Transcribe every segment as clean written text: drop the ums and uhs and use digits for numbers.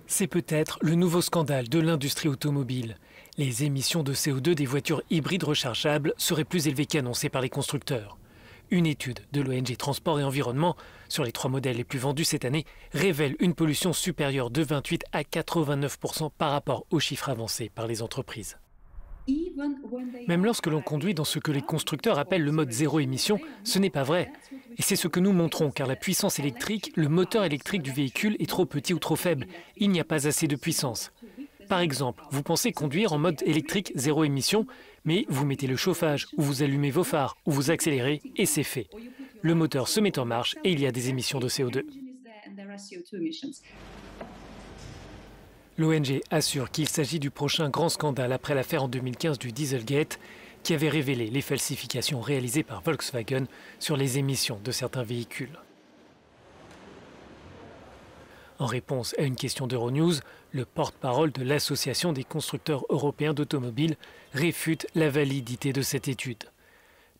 C'est peut-être le nouveau scandale de l'industrie automobile. Les émissions de CO2 des voitures hybrides rechargeables seraient plus élevées qu'annoncées par les constructeurs. Une étude de l'ONG Transport et Environnement sur les 3 modèles les plus vendus cette année révèle une pollution supérieure de 28 à 89% par rapport aux chiffres avancés par les entreprises. Même lorsque l'on conduit dans ce que les constructeurs appellent le mode zéro émission, ce n'est pas vrai. Et c'est ce que nous montrons, car la puissance électrique, le moteur électrique du véhicule est trop petit ou trop faible. Il n'y a pas assez de puissance. Par exemple, vous pensez conduire en mode électrique zéro émission, mais vous mettez le chauffage, ou vous allumez vos phares, ou vous accélérez, et c'est fait. Le moteur se met en marche et il y a des émissions de CO2. L'ONG assure qu'il s'agit du prochain grand scandale après l'affaire en 2015 du Dieselgate, qui avait révélé les falsifications réalisées par Volkswagen sur les émissions de certains véhicules. En réponse à une question d'Euronews, le porte-parole de l'Association des constructeurs européens d'automobiles réfute la validité de cette étude.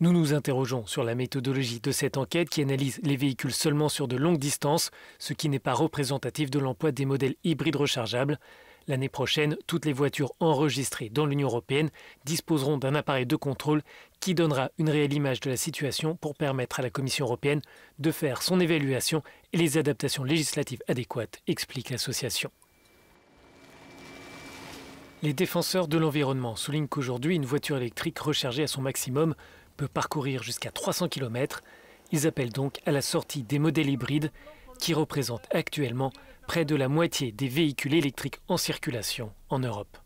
Nous nous interrogeons sur la méthodologie de cette enquête qui analyse les véhicules seulement sur de longues distances, ce qui n'est pas représentatif de l'emploi des modèles hybrides rechargeables. L'année prochaine, toutes les voitures enregistrées dans l'Union européenne disposeront d'un appareil de contrôle qui donnera une réelle image de la situation pour permettre à la Commission européenne de faire son évaluation et les adaptations législatives adéquates, explique l'association. Les défenseurs de l'environnement soulignent qu'aujourd'hui, une voiture électrique rechargée à son maximum peut parcourir jusqu'à 300 km. Ils appellent donc à la sortie des modèles hybrides qui représentent actuellement près de la moitié des véhicules électriques en circulation en Europe.